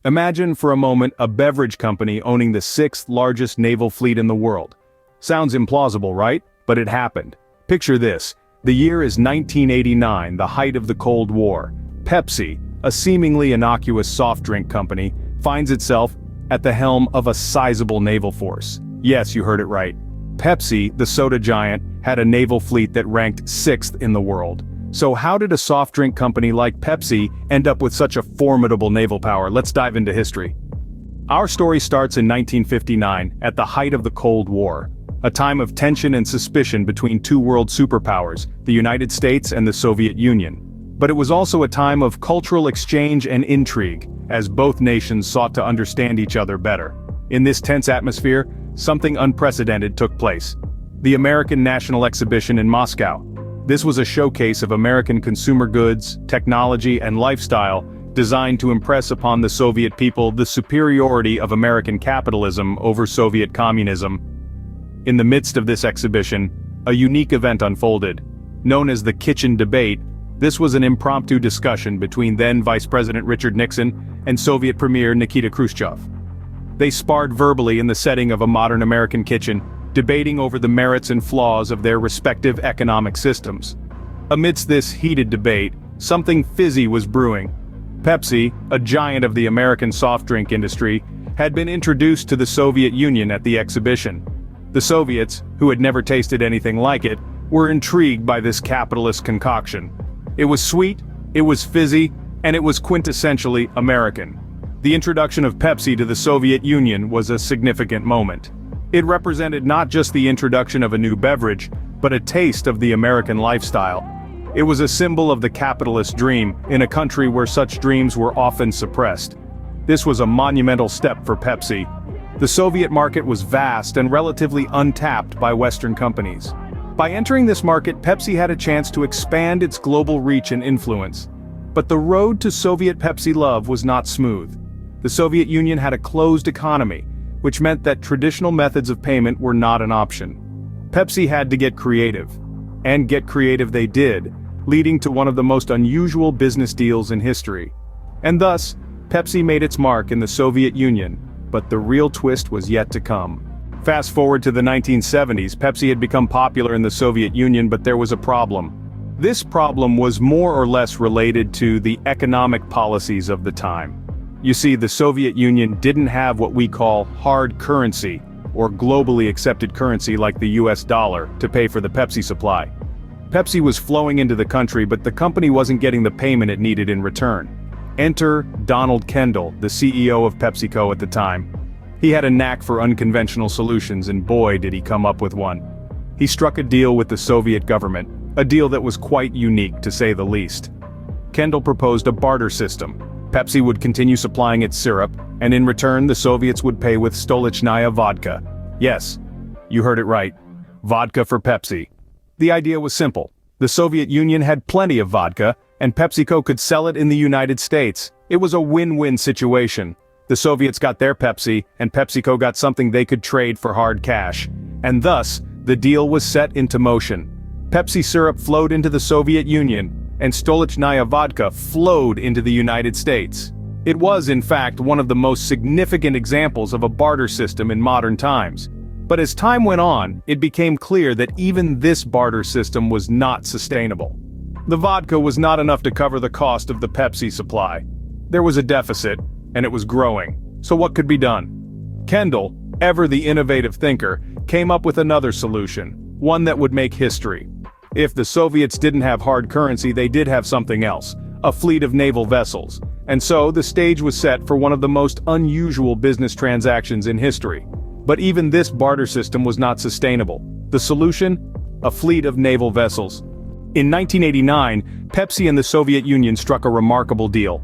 Imagine for a moment a beverage company owning the sixth largest naval fleet in the world. Sounds implausible, right? But it happened. Picture this. The year is 1989, the height of the Cold War. Pepsi, a seemingly innocuous soft drink company, finds itself at the helm of a sizable naval force. Yes, you heard it right. Pepsi, the soda giant, had a naval fleet that ranked sixth in the world. So how did a soft drink company like Pepsi end up with such a formidable naval power? Let's dive into history. Our story starts in 1959, at the height of the Cold War, a time of tension and suspicion between two world superpowers, the United States and the Soviet Union. But it was also a time of cultural exchange and intrigue, as both nations sought to understand each other better. In this tense atmosphere, something unprecedented took place. The American National Exhibition in Moscow. This was a showcase of American consumer goods, technology, and lifestyle, designed to impress upon the Soviet people the superiority of American capitalism over Soviet communism. In the midst of this exhibition, a unique event unfolded. Known as the Kitchen Debate, this was an impromptu discussion between then Vice President Richard Nixon and Soviet Premier Nikita Khrushchev. They sparred verbally in the setting of a modern American kitchen, debating over the merits and flaws of their respective economic systems. Amidst this heated debate, something fizzy was brewing. Pepsi, a giant of the American soft drink industry, had been introduced to the Soviet Union at the exhibition. The Soviets, who had never tasted anything like it, were intrigued by this capitalist concoction. It was sweet, it was fizzy, and it was quintessentially American. The introduction of Pepsi to the Soviet Union was a significant moment. It represented not just the introduction of a new beverage, but a taste of the American lifestyle. It was a symbol of the capitalist dream, in a country where such dreams were often suppressed. This was a monumental step for Pepsi. The Soviet market was vast and relatively untapped by Western companies. By entering this market, Pepsi had a chance to expand its global reach and influence. But the road to Soviet Pepsi love was not smooth. The Soviet Union had a closed economy, which meant that traditional methods of payment were not an option. Pepsi had to get creative. And get creative they did, leading to one of the most unusual business deals in history. And thus, Pepsi made its mark in the Soviet Union, but the real twist was yet to come. Fast forward to the 1970s, Pepsi had become popular in the Soviet Union, but there was a problem. This problem was more or less related to the economic policies of the time. You see, the Soviet Union didn't have what we call hard currency, or globally accepted currency like the US dollar, to pay for the Pepsi supply. Pepsi was flowing into the country, but the company wasn't getting the payment it needed in return. Enter Donald Kendall, the CEO of PepsiCo at the time. He had a knack for unconventional solutions, and boy did he come up with one. He struck a deal with the Soviet government, a deal that was quite unique to say the least. Kendall proposed a barter system. Pepsi would continue supplying its syrup, and in return the Soviets would pay with Stolichnaya vodka. Yes, you heard it right. Vodka for Pepsi. The idea was simple. The Soviet Union had plenty of vodka, and PepsiCo could sell it in the United States. It was a win-win situation. The Soviets got their Pepsi, and PepsiCo got something they could trade for hard cash. And thus, the deal was set into motion. Pepsi syrup flowed into the Soviet Union, and Stolichnaya vodka flowed into the United States. It was, in fact, one of the most significant examples of a barter system in modern times. But as time went on, it became clear that even this barter system was not sustainable. The vodka was not enough to cover the cost of the Pepsi supply. There was a deficit, and it was growing. So what could be done? Kendall, ever the innovative thinker, came up with another solution, one that would make history. If the Soviets didn't have hard currency, they did have something else, a fleet of naval vessels. And so the stage was set for one of the most unusual business transactions in history. But even this barter system was not sustainable. The solution? A fleet of naval vessels. In 1989, Pepsi and the Soviet Union struck a remarkable deal.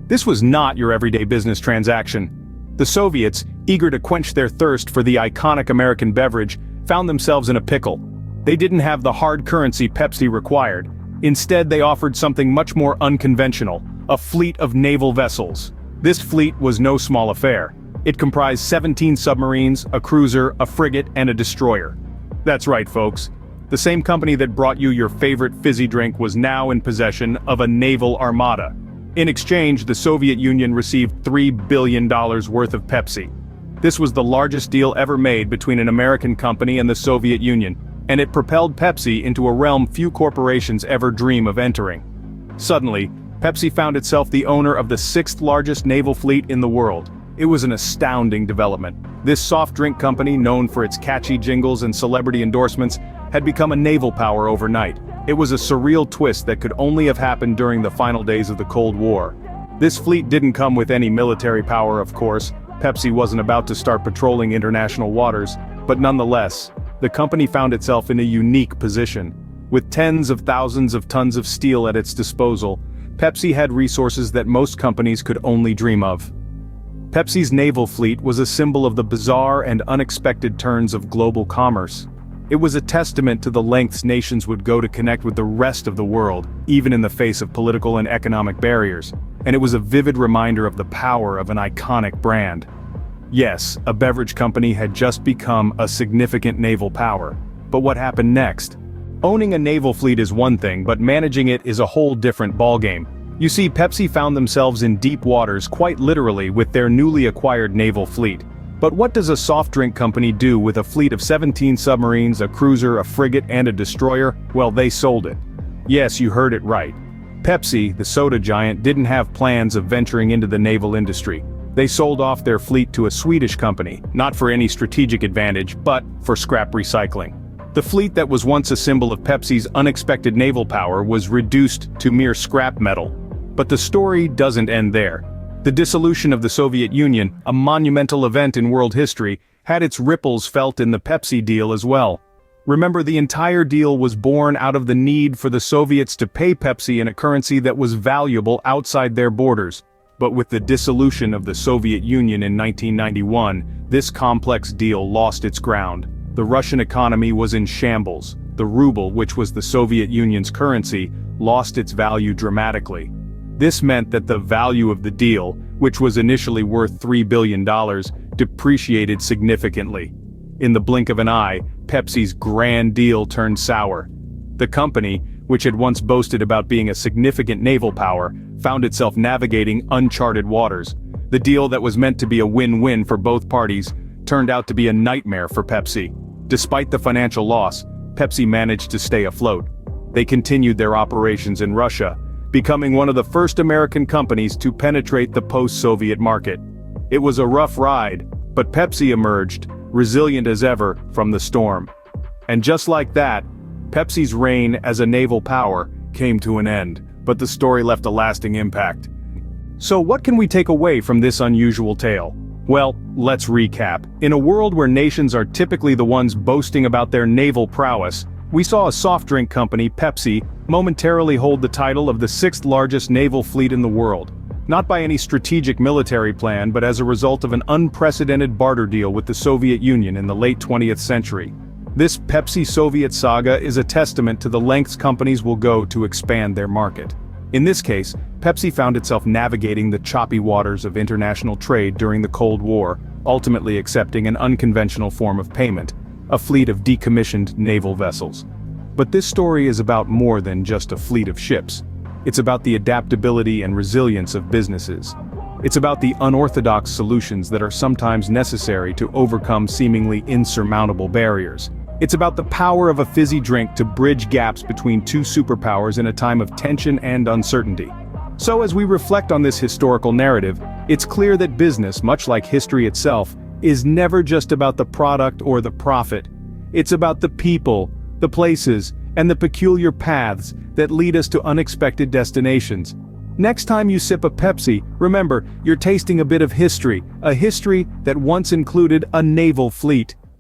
This was not your everyday business transaction. The Soviets, eager to quench their thirst for the iconic American beverage, found themselves in a pickle. They didn't have the hard currency Pepsi required. Instead, they offered something much more unconventional, a fleet of naval vessels. This fleet was no small affair. It comprised 17 submarines, a cruiser, a frigate, and a destroyer. That's right, folks. The same company that brought you your favorite fizzy drink was now in possession of a naval armada. In exchange, the Soviet Union received $3 billion worth of Pepsi. This was the largest deal ever made between an American company and the Soviet Union, and it propelled Pepsi into a realm few corporations ever dream of entering. Suddenly, Pepsi found itself the owner of the sixth largest naval fleet in the world. It was an astounding development. This soft drink company, known for its catchy jingles and celebrity endorsements, had become a naval power overnight. It was a surreal twist that could only have happened during the final days of the Cold War. This fleet didn't come with any military power, of course. Pepsi wasn't about to start patrolling international waters, but nonetheless, the company found itself in a unique position. With tens of thousands of tons of steel at its disposal, Pepsi had resources that most companies could only dream of. Pepsi's naval fleet was a symbol of the bizarre and unexpected turns of global commerce. It was a testament to the lengths nations would go to connect with the rest of the world, even in the face of political and economic barriers, and it was a vivid reminder of the power of an iconic brand. Yes, a beverage company had just become a significant naval power. But what happened next? Owning a naval fleet is one thing, but managing it is a whole different ballgame. You see, Pepsi found themselves in deep waters quite literally with their newly acquired naval fleet. But what does a soft drink company do with a fleet of 17 submarines, a cruiser, a frigate, and a destroyer? Well, they sold it. Yes, you heard it right. Pepsi, the soda giant, didn't have plans of venturing into the naval industry. They sold off their fleet to a Swedish company, not for any strategic advantage, but for scrap recycling. The fleet that was once a symbol of Pepsi's unexpected naval power was reduced to mere scrap metal. But the story doesn't end there. The dissolution of the Soviet Union, a monumental event in world history, had its ripples felt in the Pepsi deal as well. Remember, the entire deal was born out of the need for the Soviets to pay Pepsi in a currency that was valuable outside their borders. But with the dissolution of the Soviet Union in 1991, this complex deal lost its ground. The Russian economy was in shambles. The ruble, which was the Soviet Union's currency, lost its value dramatically. This meant that the value of the deal, which was initially worth $3 billion, depreciated significantly. In the blink of an eye, Pepsi's grand deal turned sour. The company, which had once boasted about being a significant naval power, found itself navigating uncharted waters. The deal that was meant to be a win-win for both parties turned out to be a nightmare for Pepsi. Despite the financial loss, Pepsi managed to stay afloat. They continued their operations in Russia, becoming one of the first American companies to penetrate the post-Soviet market. It was a rough ride, but Pepsi emerged, resilient as ever, from the storm. And just like that, Pepsi's reign as a naval power came to an end, but the story left a lasting impact. So what can we take away from this unusual tale? Well, let's recap. In a world where nations are typically the ones boasting about their naval prowess, we saw a soft drink company, Pepsi, momentarily hold the title of the sixth largest naval fleet in the world. Not by any strategic military plan, but as a result of an unprecedented barter deal with the Soviet Union in the late 20th century. This Pepsi-Soviet saga is a testament to the lengths companies will go to expand their market. In this case, Pepsi found itself navigating the choppy waters of international trade during the Cold War, ultimately accepting an unconventional form of payment, a fleet of decommissioned naval vessels. But this story is about more than just a fleet of ships. It's about the adaptability and resilience of businesses. It's about the unorthodox solutions that are sometimes necessary to overcome seemingly insurmountable barriers. It's about the power of a fizzy drink to bridge gaps between two superpowers in a time of tension and uncertainty. So as we reflect on this historical narrative, it's clear that business, much like history itself, is never just about the product or the profit. It's about the people, the places, and the peculiar paths that lead us to unexpected destinations. Next time you sip a Pepsi, remember, you're tasting a bit of history, a history that once included a naval fleet.